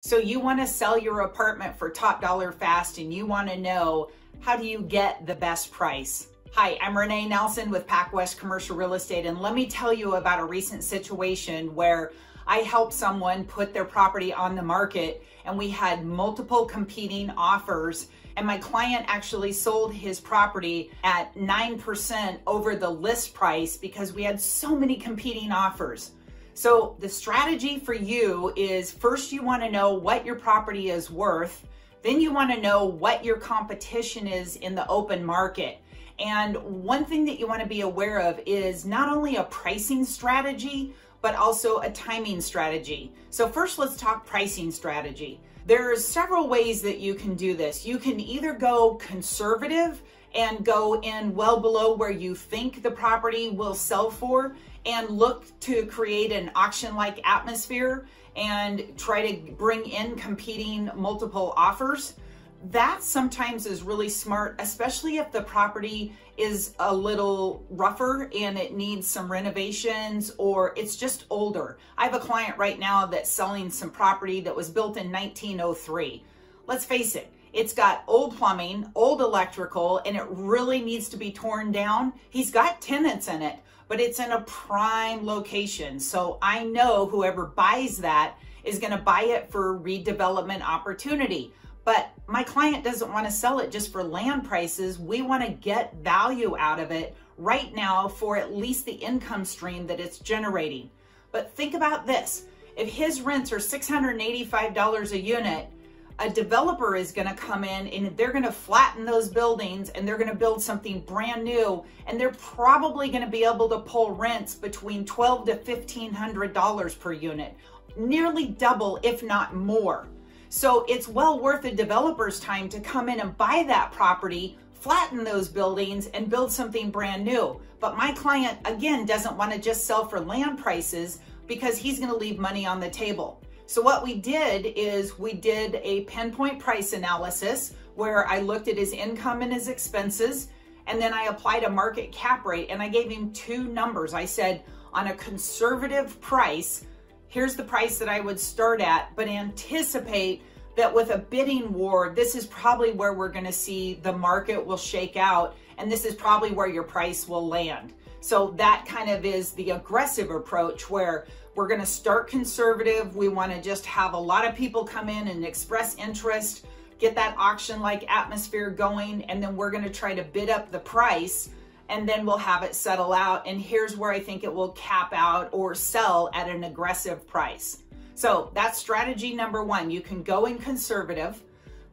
So you want to sell your apartment for top dollar fast, and you want to know, how do you get the best price? Hi, I'm Renee Nelson with PacWest Commercial Real Estate, and let me tell you about a recent situation where I helped someone put their property on the market, and we had multiple competing offers, and my client actually sold his property at 9% over the list price because we had so many competing offers. So the strategy for you is, first you want to know what your property is worth, then you want to know what your competition is in the open market. And one thing that you want to be aware of is not only a pricing strategy, but also a timing strategy. So first let's talk pricing strategy. There's several ways that you can do this. You can either go conservative and go in well below where you think the property will sell for and look to create an auction-like atmosphere and try to bring in competing multiple offers. That sometimes is really smart, especially if the property is a little rougher and it needs some renovations or it's just older. I have a client right now that's selling some property that was built in 1903. Let's face it, it's got old plumbing, old electrical, and it really needs to be torn down. He's got tenants in it, but it's in a prime location. So I know whoever buys that is going to buy it for redevelopment opportunity. But my client doesn't want to sell it just for land prices. We want to get value out of it right now for at least the income stream that it's generating. But think about this. If his rents are $685 a unit, a developer is going to come in and they're going to flatten those buildings and they're going to build something brand new, and they're probably going to be able to pull rents between $1,200 to $1,500 per unit, nearly double if not more. So it's well worth a developer's time to come in and buy that property, flatten those buildings, and build something brand new. But my client, again, doesn't want to just sell for land prices because he's going to leave money on the table. So what we did is we did a pinpoint price analysis where I looked at his income and his expenses, and then I applied a market cap rate, and I gave him two numbers. I said, on a conservative price, here's the price that I would start at, but anticipate that with a bidding war, this is probably where we're going to see the market will shake out, and this is probably where your price will land. So that kind of is the aggressive approach, where we're going to start conservative. We want to just have a lot of people come in and express interest, get that auction-like atmosphere going, and then we're going to try to bid up the price, and then we'll have it settle out. And here's where I think it will cap out or sell at an aggressive price. So that's strategy number one. You can go in conservative.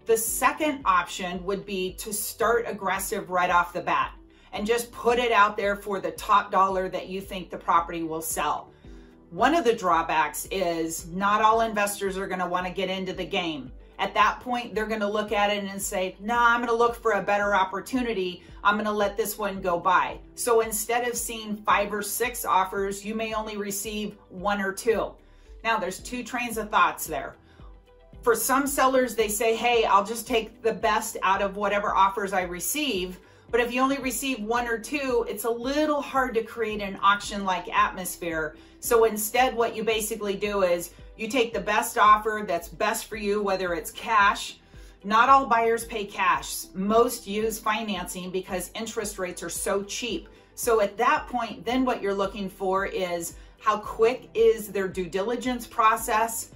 The second option would be to start aggressive right off the bat and just put it out there for the top dollar that you think the property will sell. One of the drawbacks is not all investors are going to want to get into the game. At that point, they're going to look at it and say, nah, I'm going to look for a better opportunity. I'm going to let this one go by. So instead of seeing 5 or 6 offers, you may only receive 1 or 2. Now, there's two trains of thoughts there. For some sellers, they say, hey, I'll just take the best out of whatever offers I receive. But if you only receive 1 or 2, it's a little hard to create an auction-like atmosphere. So instead, what you basically do is you take the best offer that's best for you, whether it's cash. Not all buyers pay cash. Most use financing because interest rates are so cheap. So at that point, then what you're looking for is how quick is their due diligence process?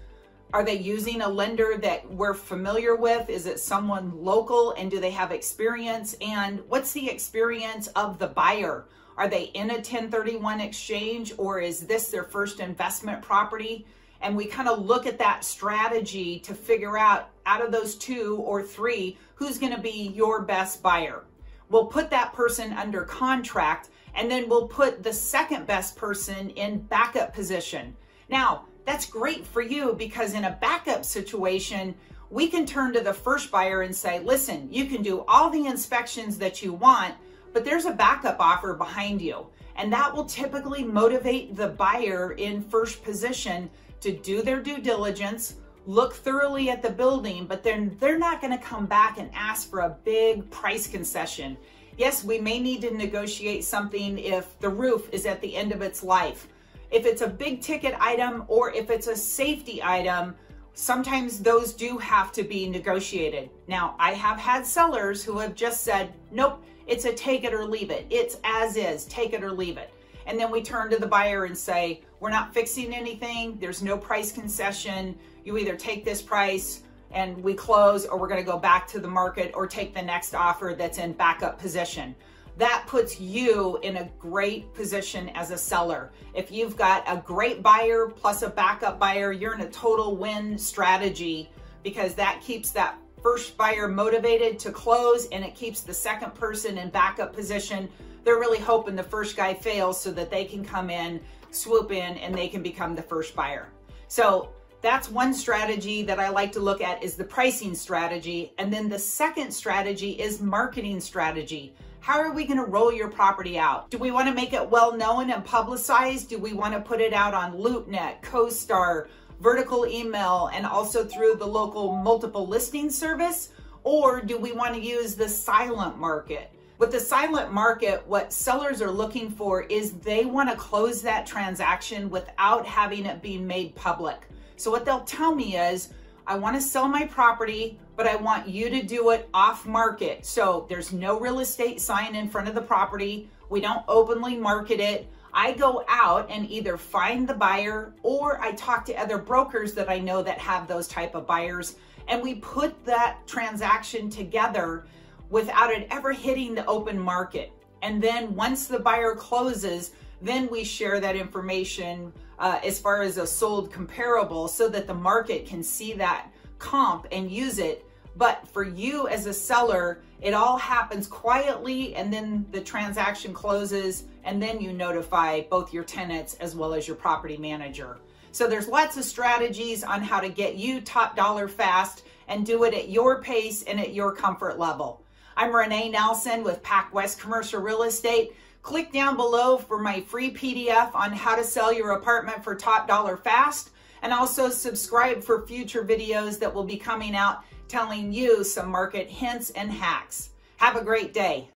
Are they using a lender that we're familiar with? Is it someone local, and do they have experience? And what's the experience of the buyer? Are they in a 1031 exchange, or is this their first investment property? And we kind of look at that strategy to figure out of those 2 or 3, who's going to be your best buyer. We'll put that person under contract, and then we'll put the second best person in backup position. Now, that's great for you because in a backup situation, we can turn to the first buyer and say, listen, you can do all the inspections that you want, but there's a backup offer behind you. And that will typically motivate the buyer in first position to do their due diligence, look thoroughly at the building, but then they're not going to come back and ask for a big price concession. Yes, we may need to negotiate something if the roof is at the end of its life. If it's a big ticket item or if it's a safety item, sometimes those do have to be negotiated. Now, I have had sellers who have just said, nope, it's a take it or leave it. It's as is, take it or leave it. And then we turn to the buyer and say, we're not fixing anything. There's no price concession. You either take this price and we close, or we're going to go back to the market or take the next offer that's in backup position. That puts you in a great position as a seller. If you've got a great buyer plus a backup buyer, you're in a total win strategy, because that keeps that first buyer motivated to close and it keeps the second person in backup position. They're really hoping the first guy fails so that they can come in, swoop in, and they can become the first buyer. So that's one strategy that I like to look at, is the pricing strategy. And then the second strategy is marketing strategy. How are we going to roll your property out? Do we want to make it well known and publicized? Do we want to put it out on LoopNet, CoStar, vertical email, and also through the local multiple listing service? Or do we want to use the silent market? With the silent market, what sellers are looking for is they want to close that transaction without having it being made public. So what they'll tell me is, I want to sell my property, but I want you to do it off market. So there's no real estate sign in front of the property. We don't openly market it. I go out and either find the buyer, or I talk to other brokers that I know that have those type of buyers, and we put that transaction together without it ever hitting the open market. And then once the buyer closes, then we share that information as far as a sold comparable, so that the market can see that comp and use it. But for you as a seller, it all happens quietly, and then the transaction closes, and then you notify both your tenants as well as your property manager. So there's lots of strategies on how to get you top dollar fast and do it at your pace and at your comfort level. I'm Renee Nelson with PacWest Commercial Real Estate. Click down below for my free PDF on how to sell your apartment for top dollar fast, and also subscribe for future videos that will be coming out telling you some market hints and hacks. Have a great day.